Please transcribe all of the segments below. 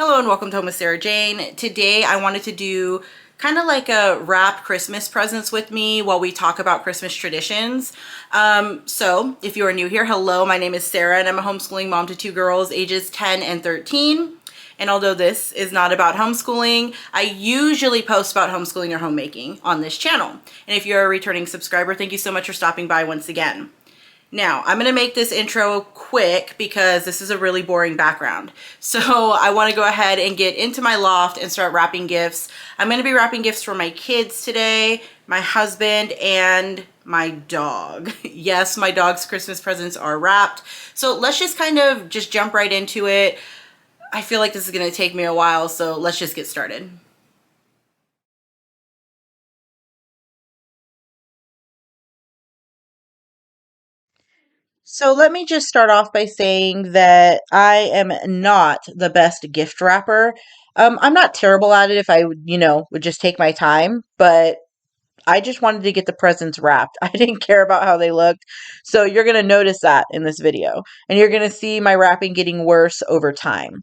Hello and welcome to Home with Sarah Jane. Today I wanted to do kind of like a wrap Christmas presents with me while we talk about Christmas traditions. So if you are new here, hello, my name is Sarah and I'm a homeschooling mom to two girls ages 10 and 13. And although this is not about homeschooling, I usually post about homeschooling or homemaking on this channel. And if you're a returning subscriber, thank you so much for stopping by once again. Now, I'm going to make this intro quick because this is a really boring background. So I want to go ahead and get into my loft and start wrapping gifts. I'm going to be wrapping gifts for my kids today, my husband, and my dog. Yes, my dog's Christmas presents are wrapped. So let's just kind of just jump right into it. I feel like this is going to take me a while, so let's just get started. So let me just start off by saying that I am not the best gift wrapper. I'm not terrible at it if I would just take my time, but I just wanted to get the presents wrapped. I didn't care about how they looked. So you're going to notice that in this video, and you're going to see my wrapping getting worse over time.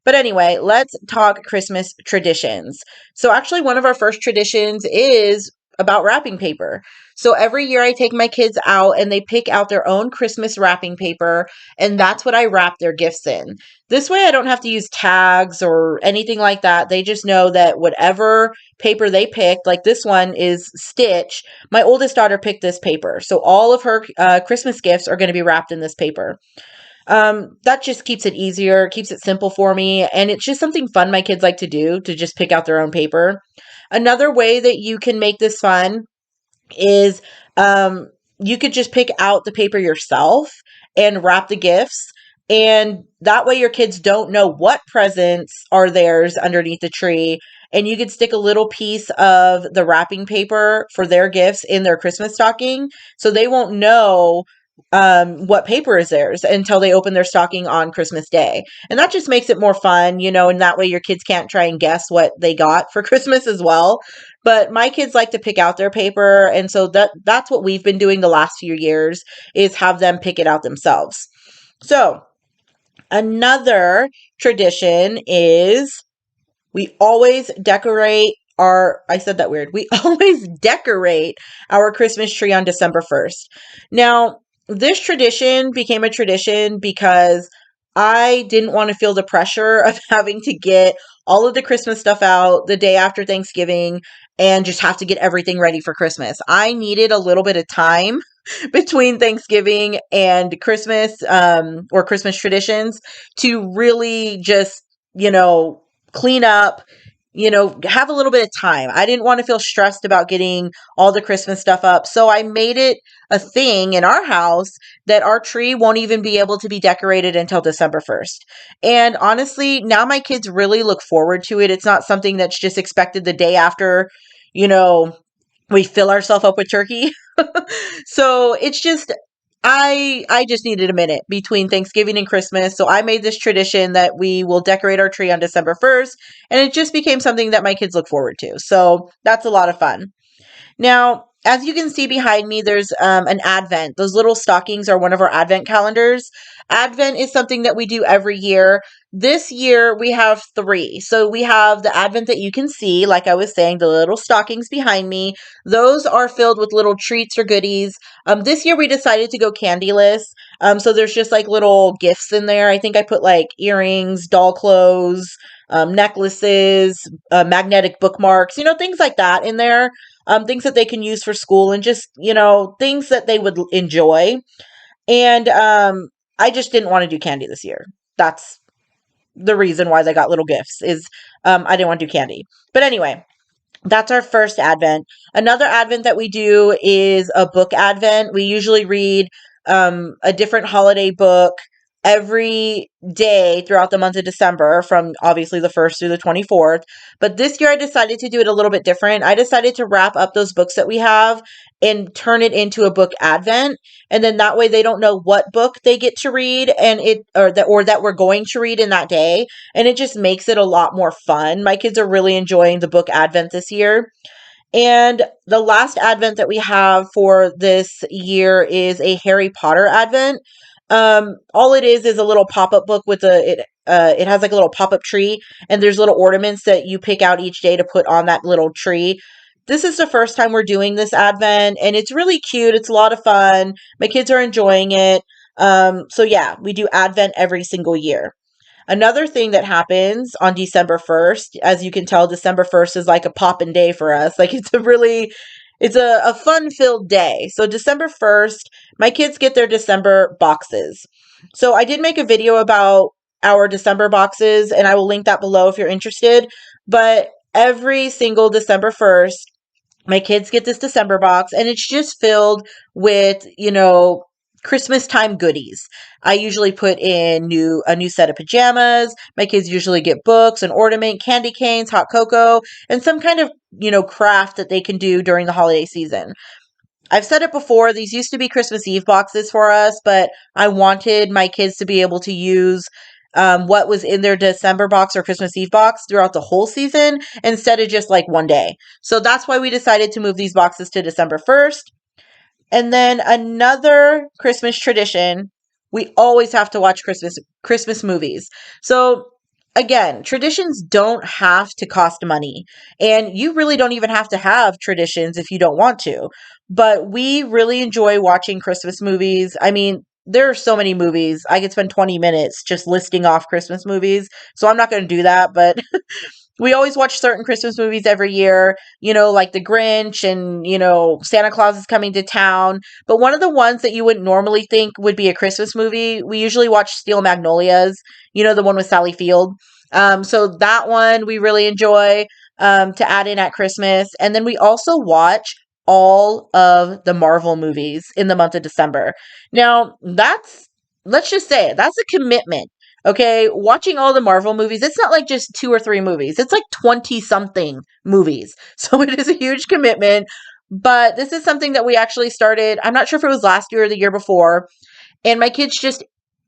But anyway, let's talk Christmas traditions. So, actually, one of our first traditions is about wrapping paper. So, every year I take my kids out and they pick out their own Christmas wrapping paper, and that's what I wrap their gifts in. This way, I don't have to use tags or anything like that. They just know that whatever paper they picked, like this one is Stitch, my oldest daughter picked this paper. So, all of her Christmas gifts are going to be wrapped in this paper. That just keeps it easier, keeps it simple for me, and it's just something fun my kids like to do to just pick out their own paper. Another way that you can make this fun is you could just pick out the paper yourself and wrap the gifts. And that way your kids don't know what presents are theirs underneath the tree. And you could stick a little piece of the wrapping paper for their gifts in their Christmas stocking. So they won't know what paper is theirs until they open their stocking on Christmas Day. And that just makes it more fun, and that way your kids can't try and guess what they got for Christmas as well. But my kids like to pick out their paper, and so that's what we've been doing the last few years is have them pick it out themselves. So, another tradition is we always decorate I said that weird. We always decorate our Christmas tree on December 1st. Now, this tradition became a tradition because I didn't want to feel the pressure of having to get all of the Christmas stuff out the day after Thanksgiving and just have to get everything ready for Christmas. I needed a little bit of time between Thanksgiving and Christmas, or Christmas traditions to really just, clean up, have a little bit of time. I didn't want to feel stressed about getting all the Christmas stuff up. So I made it a thing in our house that our tree won't even be able to be decorated until December 1st. And honestly, now my kids really look forward to it. It's not something that's just expected the day after, we fill ourselves up with turkey. So it's just I just needed a minute between Thanksgiving and Christmas. So I made this tradition that we will decorate our tree on December 1st, and it just became something that my kids look forward to. So that's a lot of fun. Now, as you can see behind me, there's an Advent. Those little stockings are one of our Advent calendars. Advent is something that we do every year. This year, we have three. So we have the Advent that you can see, like I was saying, the little stockings behind me. Those are filled with little treats or goodies. This year, we decided to go candyless. So there's just like little gifts in there. I think I put like earrings, doll clothes, necklaces, magnetic bookmarks, things like that in there, things that they can use for school and just, things that they would enjoy. And I just didn't want to do candy this year. That's the reason why they got little gifts is I didn't want to do candy. But anyway, that's our first Advent. Another Advent that we do is a book Advent. We usually read a different holiday book every day throughout the month of December from obviously the 1st through the 24th. But this year I decided to do it a little bit different. I decided to wrap up those books that we have and turn it into a book Advent. And then that way they don't know what book they get to read and that we're going to read in that day. And it just makes it a lot more fun. My kids are really enjoying the book Advent this year. And the last Advent that we have for this year is a Harry Potter Advent. All it is a little pop-up book with it has like a little pop-up tree, and there's little ornaments that you pick out each day to put on that little tree. This is the first time we're doing this advent, and it's really cute. It's a lot of fun. My kids are enjoying it. So yeah, we do advent every single year. Another thing that happens on December 1st, as you can tell, December 1st is like a poppin' day for us. Like it's a fun filled day. So December 1st, my kids get their December boxes. So I did make a video about our December boxes, and I will link that below if you're interested. But every single December 1st, my kids get this December box, and it's just filled with, Christmas time goodies. I usually put in a new set of pajamas. My kids usually get books, an ornament, candy canes, hot cocoa, and some kind of, craft that they can do during the holiday season. I've said it before, these used to be Christmas Eve boxes for us, but I wanted my kids to be able to use what was in their December box or Christmas Eve box throughout the whole season instead of just like one day. So that's why we decided to move these boxes to December 1st. And then another Christmas tradition, we always have to watch Christmas movies. So again, traditions don't have to cost money, and you really don't even have to have traditions if you don't want to. But we really enjoy watching Christmas movies. I mean, there are so many movies. I could spend 20 minutes just listing off Christmas movies. So I'm not going to do that, but we always watch certain Christmas movies every year, like The Grinch and, Santa Claus is Coming to Town. But one of the ones that you wouldn't normally think would be a Christmas movie, we usually watch Steel Magnolias, the one with Sally Field. So that one we really enjoy to add in at Christmas. And then we also watch all of the Marvel movies in the month of December. Now, let's just say it, that's a commitment. Okay, watching all the Marvel movies, it's not like just two or three movies. It's like 20 something movies. So it is a huge commitment. But this is something that we actually started. I'm not sure if it was last year or the year before. And my kids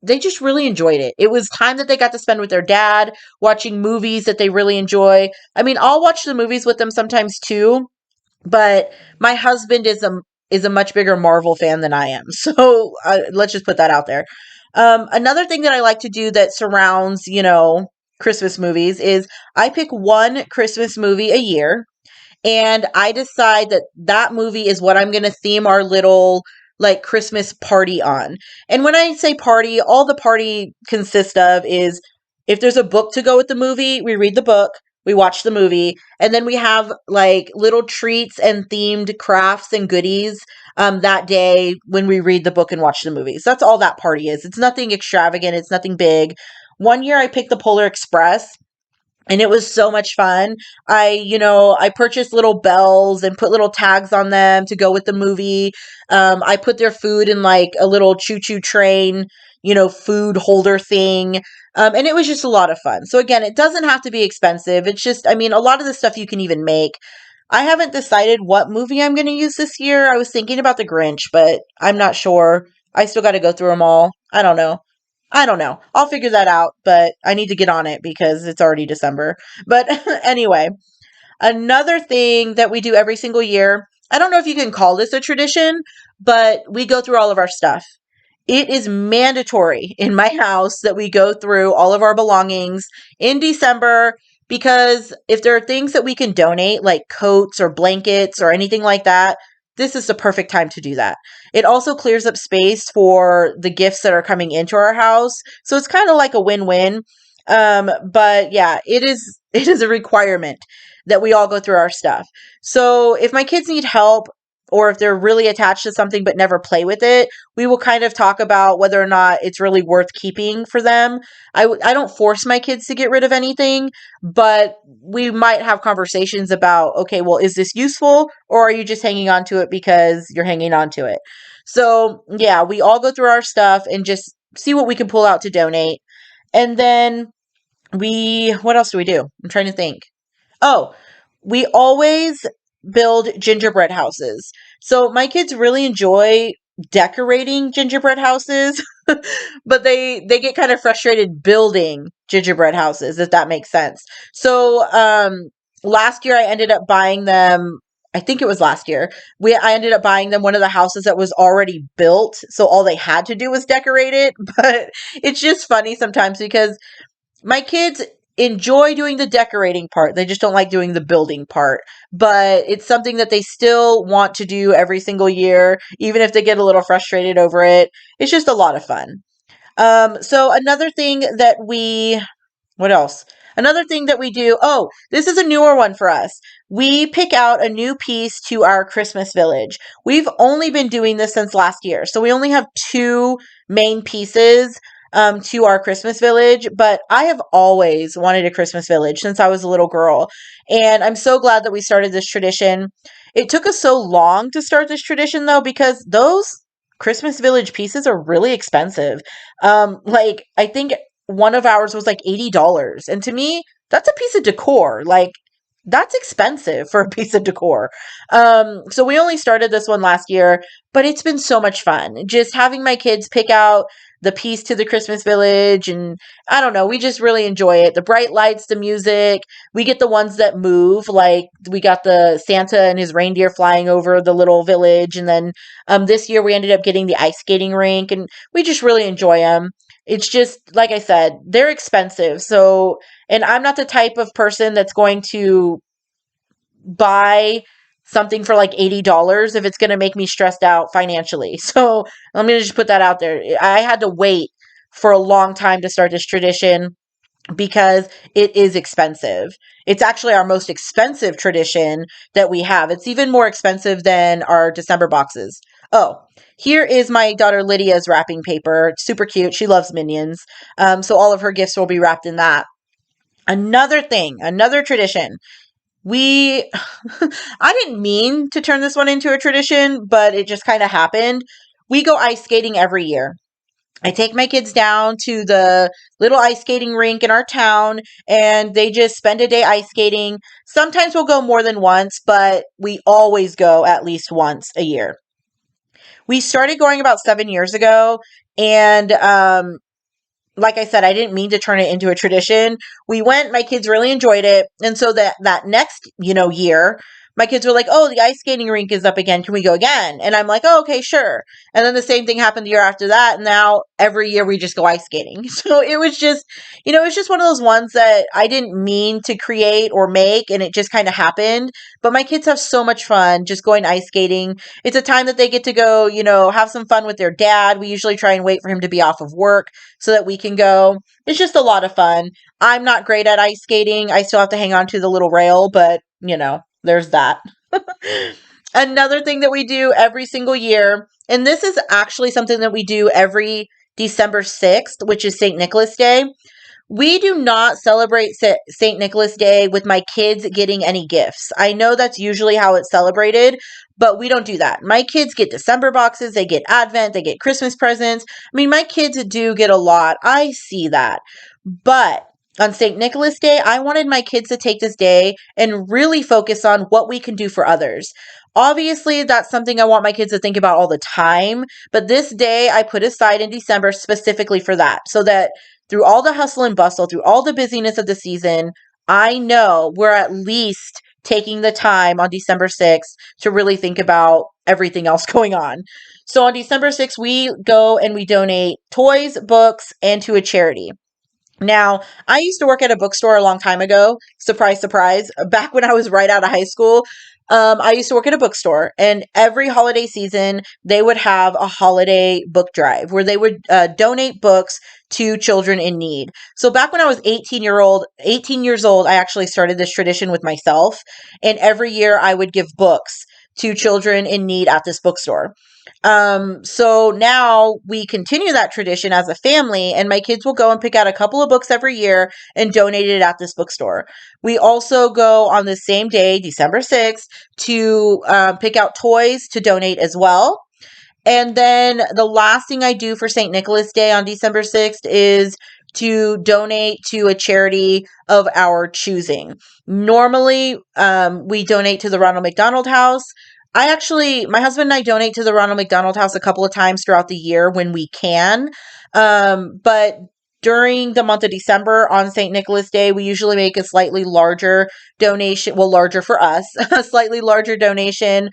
they just really enjoyed it. It was time that they got to spend with their dad, watching movies that they really enjoy. I mean, I'll watch the movies with them sometimes too, but my husband is a much bigger Marvel fan than I am. So let's just put that out there. Another thing that I like to do that surrounds, Christmas movies is I pick one Christmas movie a year, and I decide that that movie is what I'm going to theme our little like Christmas party on. And when I say party, all the party consists of is if there's a book to go with the movie, we read the book, we watch the movie, and then we have like little treats and themed crafts and goodies that day when we read the book and watch the movies. That's all that party is. It's nothing extravagant, it's nothing big. One year I picked the Polar Express, and it was so much fun. I purchased little bells and put little tags on them to go with the movie. I put their food in like a little choo-choo train, food holder thing. And it was just a lot of fun. So again, it doesn't have to be expensive. It's just, I mean, a lot of the stuff you can even make. I haven't decided what movie I'm going to use this year. I was thinking about The Grinch, but I'm not sure. I still got to go through them all. I don't know. I don't know. I'll figure that out, but I need to get on it because it's already December. But anyway, another thing that we do every single year, I don't know if you can call this a tradition, but we go through all of our stuff. It is mandatory in my house that we go through all of our belongings in December because if there are things that we can donate, like coats or blankets or anything like that, this is the perfect time to do that. It also clears up space for the gifts that are coming into our house. So it's kind of like a win-win. But yeah, it is a requirement that we all go through our stuff. So if my kids need help or if they're really attached to something but never play with it, we will kind of talk about whether or not it's really worth keeping for them. I don't force my kids to get rid of anything, but we might have conversations about, okay, well, is this useful or are you just hanging on to it because you're hanging on to it? So yeah, we all go through our stuff and just see what we can pull out to donate. And then what else do we do? I'm trying to think. Oh, we always build gingerbread houses. So my kids really enjoy decorating gingerbread houses, but they get kind of frustrated building gingerbread houses, if that makes sense. So last year I ended up buying them I think it was last year. I ended up buying them one of the houses that was already built, so all they had to do was decorate it. But it's just funny sometimes because my kids enjoy doing the decorating part. They just don't like doing the building part. But it's something that they still want to do every single year, even if they get a little frustrated over it. It's just a lot of fun. So another thing that we what else? Another thing that we do, oh, this is a newer one for us. We pick out a new piece to our Christmas village. We've only been doing this since last year. So we only have two main pieces to our Christmas village, but I have always wanted a Christmas village since I was a little girl. And I'm so glad that we started this tradition. It took us so long to start this tradition though, because those Christmas village pieces are really expensive. Like I think one of ours was like $80. And to me, that's a piece of decor. Like, that's expensive for a piece of decor. So we only started this one last year, but it's been so much fun. Just having my kids pick out the piece to the Christmas village. And I don't know, we just really enjoy it. The bright lights, the music. We get the ones that move. Like, we got the Santa and his reindeer flying over the little village. And then this year we ended up getting the ice skating rink. And we just really enjoy them. It's just, like I said, they're expensive. So, and I'm not the type of person that's going to buy something for like $80 if it's going to make me stressed out financially. So, I'm going to just put that out there. I had to wait for a long time to start this tradition because it is expensive. It's actually our most expensive tradition that we have. It's even more expensive than our December boxes. Oh, here is my daughter Lydia's wrapping paper. It's super cute. She loves Minions. So all of her gifts will be wrapped in that. Another thing, another tradition. We, I didn't mean to turn this one into a tradition, but it just kind of happened. We go ice skating every year. I take my kids down to the little ice skating rink in our town and they just spend a day ice skating. Sometimes we'll go more than once, but we always go at least once a year. We started going about 7 years ago and like I said, I didn't mean to turn it into a tradition. We went, my kids really enjoyed it. And so that next, year, my kids were like, "Oh, the ice skating rink is up again. Can we go again?" And I'm like, "Oh, okay, sure." And then the same thing happened the year after that. And now every year we just go ice skating. So it was just, it was just one of those ones that I didn't mean to create or make and it just kind of happened. But my kids have so much fun just going ice skating. It's a time that they get to go, have some fun with their dad. We usually try and wait for him to be off of work so that we can go. It's just a lot of fun. I'm not great at ice skating. I still have to hang on to the little rail, but there's that. Another thing that we do every single year, and this is actually something that we do every December 6th, which is St. Nicholas Day. We do not celebrate St. Nicholas Day with my kids getting any gifts. I know that's usually how it's celebrated, but we don't do that. My kids get December boxes, they get Advent, they get Christmas presents. I mean, my kids do get a lot. I see that. But on St. Nicholas Day, I wanted my kids to take this day and really focus on what we can do for others. Obviously, that's something I want my kids to think about all the time, but this day I put aside in December specifically for that, so that through all the hustle and bustle, through all the busyness of the season, I know we're at least taking the time on December 6th to really think about everything else going on. So on December 6th, we go and we donate toys, books, and to a charity. Now, I used to work at a bookstore a long time ago. Surprise, surprise. Back when I was right out of high school, I used to work at a bookstore, and every holiday season, they would have a holiday book drive where they would donate books to children in need. So back when I was 18 years old, I actually started this tradition with myself, and every year I would give books to children in need at this bookstore. So now we continue that tradition as a family, and my kids will go and pick out a couple of books every year and donate it at this bookstore. We also go on the same day, December 6th, to pick out toys to donate as well. And then the last thing I do for St. Nicholas Day on December 6th is to donate to a charity of our choosing. Normally, we donate to the Ronald McDonald House. My husband and I donate to the Ronald McDonald House a couple of times throughout the year when we can. But during the month of December on St. Nicholas Day, we usually make a slightly larger donation, well, larger for us, a slightly larger donation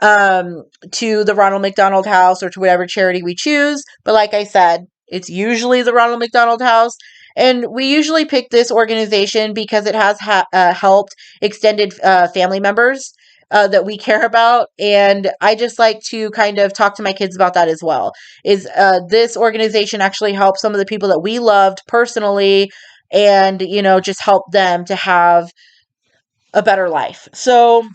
to the Ronald McDonald House or to whatever charity we choose. But like I said, it's usually the Ronald McDonald House. And we usually pick this organization because it has helped extended family members that we care about. And I just like to kind of talk to my kids about that as well. Is this organization actually helps some of the people that we loved personally and, just help them to have a better life. So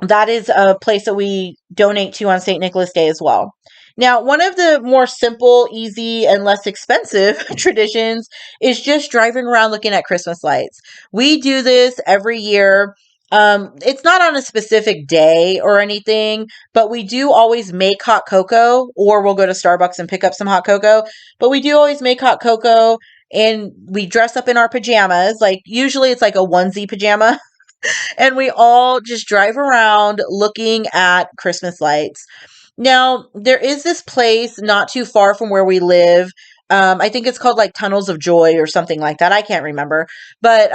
that is a place that we donate to on St. Nicholas Day as well. Now, one of the more simple, easy, and less expensive traditions is just driving around looking at Christmas lights. We do this every year. It's not on a specific day or anything, but we do always make hot cocoa, or we'll go to Starbucks and pick up some hot cocoa. But we do always make hot cocoa, and we dress up in our pajamas. Like, usually it's like a onesie pajama and we all just drive around looking at Christmas lights. Now, there is this place not too far from where we live. I think it's called like Tunnels of Joy or something like that. I can't remember. But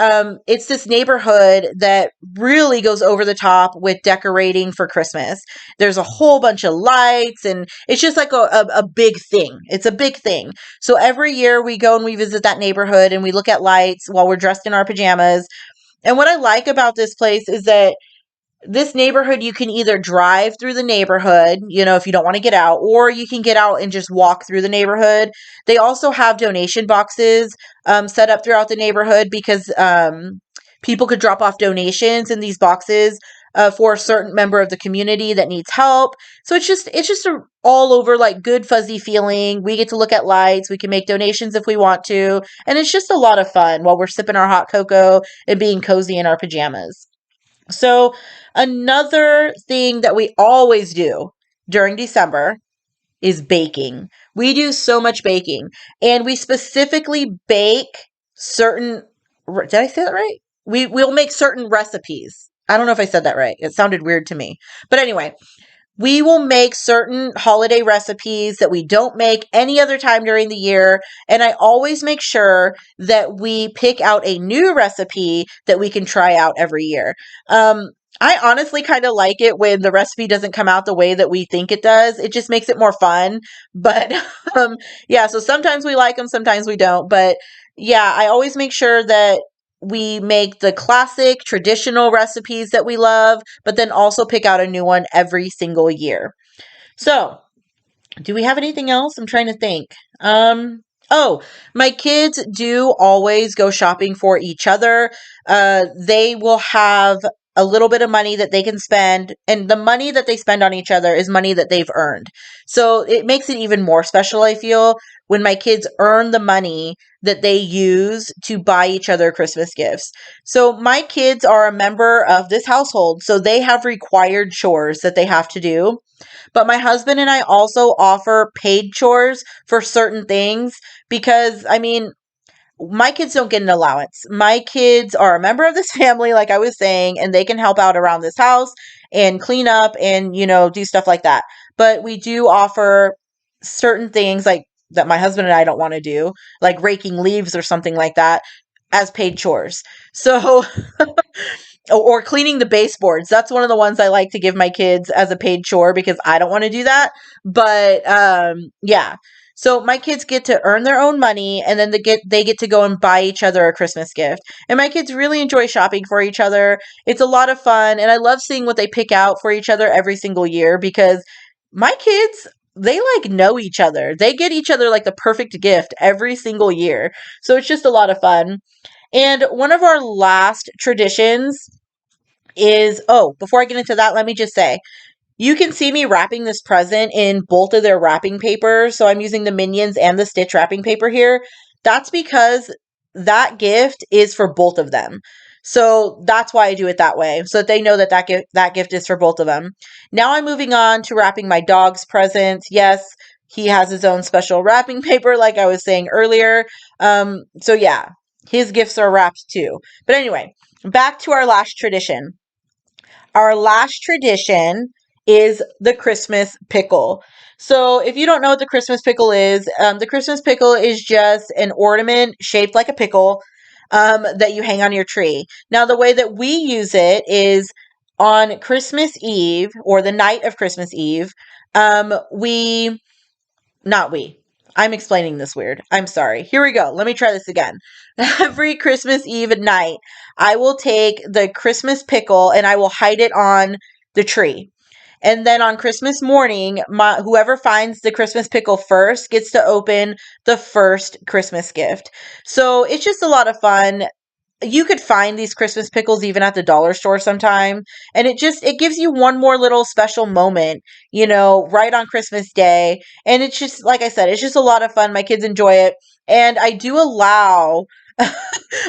it's this neighborhood that really goes over the top with decorating for Christmas. There's a whole bunch of lights, and it's just like a big thing. It's a big thing. So every year we go and we visit that neighborhood and we look at lights while we're dressed in our pajamas. And what I like about this place is that this neighborhood, you can either drive through the neighborhood, if you don't want to get out, or you can get out and just walk through the neighborhood. They also have donation boxes set up throughout the neighborhood because people could drop off donations in these boxes for a certain member of the community that needs help. So it's just a all over like good fuzzy feeling. We get to look at lights. We can make donations if we want to, and it's just a lot of fun while we're sipping our hot cocoa and being cozy in our pajamas. So, another thing that we always do during December is baking. We do so much baking, and we specifically bake certain. Did I say that right? We'll make certain recipes. I don't know if I said that right. It sounded weird to me. But anyway, we will make certain holiday recipes that we don't make any other time during the year. And I always make sure that we pick out a new recipe that we can try out every year. I honestly kind of like it when the recipe doesn't come out the way that we think it does. It just makes it more fun. But yeah, so sometimes we like them, sometimes we don't. But yeah, I always make sure that we make the classic traditional recipes that we love, but then also pick out a new one every single year. So, do we have anything else? I'm trying to think. Oh, my kids do always go shopping for each other. They will have a little bit of money that they can spend, and the money that they spend on each other is money that they've earned. So it makes it even more special, I feel, when my kids earn the money that they use to buy each other Christmas gifts. So my kids are a member of this household, so they have required chores that they have to do. But my husband and I also offer paid chores for certain things because, I mean, my kids don't get an allowance. My kids are a member of this family, like I was saying, and they can help out around this house and clean up and, do stuff like that. But we do offer certain things like that my husband and I don't want to do, like raking leaves or something like that, as paid chores. So or cleaning the baseboards. That's one of the ones I like to give my kids as a paid chore because I don't want to do that. But yeah. So my kids get to earn their own money and then they get to go and buy each other a Christmas gift. And my kids really enjoy shopping for each other. It's a lot of fun and I love seeing what they pick out for each other every single year because my kids they like know each other. They get each other like the perfect gift every single year. So it's just a lot of fun. And one of our last traditions is before I get into that, let me just say you can see me wrapping this present in both of their wrapping paper. So I'm using the Minions and the Stitch wrapping paper here. That's because that gift is for both of them. So that's why I do it that way, so that they know that that gift is for both of them. Now I'm moving on to wrapping my dog's presents. Yes, he has his own special wrapping paper, like I was saying earlier. So yeah, his gifts are wrapped too. But anyway, back to our last tradition. Our last tradition is the Christmas pickle. So, if you don't know what the Christmas pickle is, the Christmas pickle is just an ornament shaped like a pickle that you hang on your tree. Now, the way that we use it is on Christmas Eve or the night of Christmas Eve. We not we. I'm explaining this weird. I'm sorry. Here we go. Let me try this again. Every Christmas Eve at night, I will take the Christmas pickle and I will hide it on the tree. And then on Christmas morning, whoever finds the Christmas pickle first gets to open the first Christmas gift. So it's just a lot of fun. You could find these Christmas pickles even at the dollar store sometime, and it gives you one more little special moment, right on Christmas Day. And it's just like I said, it's just a lot of fun. My kids enjoy it, and I do allow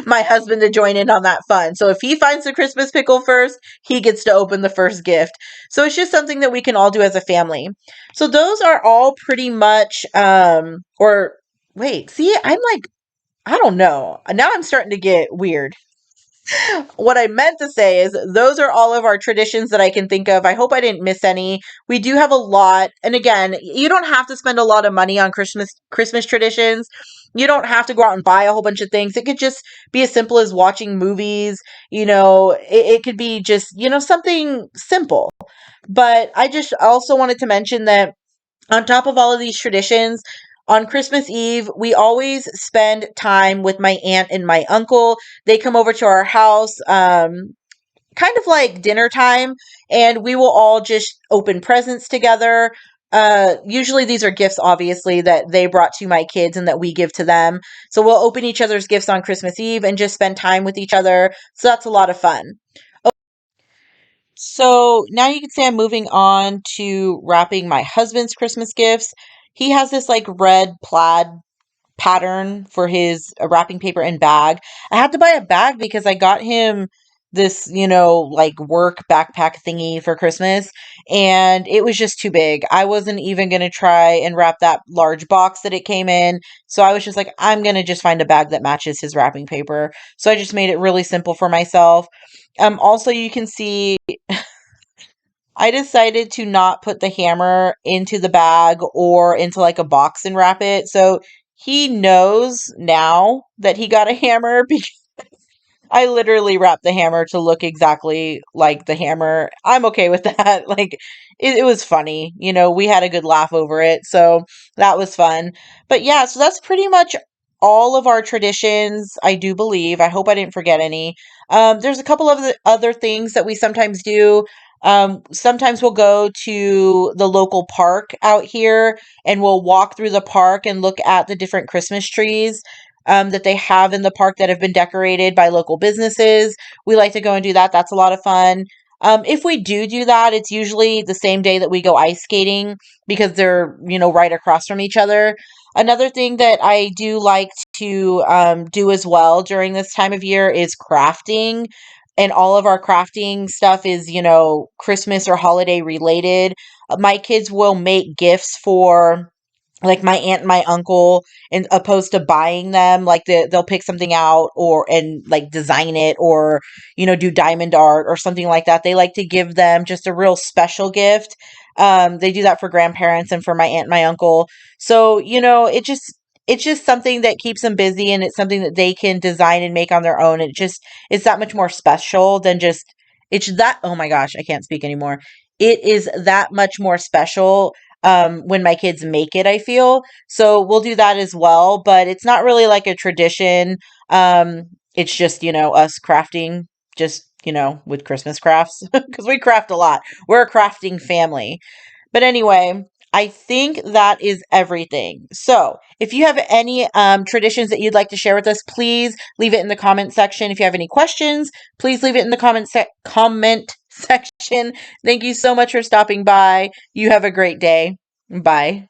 my husband to join in on that fun. So if he finds the Christmas pickle first, he gets to open the first gift. So it's just something that we can all do as a family. So those are all pretty much or wait, see, I'm like, I don't know. Now I'm starting to get weird. What I meant to say is those are all of our traditions that I can think of. I hope I didn't miss any. We do have a lot. And again, you don't have to spend a lot of money on Christmas traditions. You don't have to go out and buy a whole bunch of things. It could just be as simple as watching movies. It could be just, something simple. But I just also wanted to mention that on top of all of these traditions, on Christmas Eve, we always spend time with my aunt and my uncle. They come over to our house, kind of like dinner time, and we will all just open presents together. Usually these are gifts, obviously, that they brought to my kids and that we give to them. So we'll open each other's gifts on Christmas Eve and just spend time with each other. So that's a lot of fun. So now you can say I'm moving on to wrapping my husband's Christmas gifts. He has this like red plaid pattern for his wrapping paper and bag. I had to buy a bag because I got him this, like work backpack thingy for Christmas, and it was just too big. I wasn't even going to try and wrap that large box that it came in. So I was just like, I'm going to just find a bag that matches his wrapping paper. So I just made it really simple for myself. Also, you can see I decided to not put the hammer into the bag or into like a box and wrap it. So he knows now that he got a hammer because I literally wrapped the hammer to look exactly like the hammer. I'm okay with that. Like, it was funny. We had a good laugh over it. So that was fun. But yeah, so that's pretty much all of our traditions, I do believe. I hope I didn't forget any. There's a couple of the other things that we sometimes do. Sometimes we'll go to the local park out here and we'll walk through the park and look at the different Christmas trees that they have in the park that have been decorated by local businesses. We like to go and do that. That's a lot of fun. If we do that, it's usually the same day that we go ice skating because they're, right across from each other. Another thing that I do like to do as well during this time of year is crafting. And all of our crafting stuff is, Christmas or holiday related. My kids will make gifts for like my aunt and my uncle, and opposed to buying them, like they'll pick something out or and like design it or do diamond art or something like that. They like to give them just a real special gift. They do that for grandparents and for my aunt and my uncle. So it's just something that keeps them busy, and it's something that they can design and make on their own. It's that much more special than just it's that oh my gosh, I can't speak anymore. It is that much more special when my kids make it, I feel. So we'll do that as well, but it's not really like a tradition. It's just, us crafting, just, with Christmas crafts, because we craft a lot. We're a crafting family. But anyway, I think that is everything. So, if you have any traditions that you'd like to share with us, please leave it in the comment section. If you have any questions, please leave it in the comment section. Thank you so much for stopping by. You have a great day. Bye.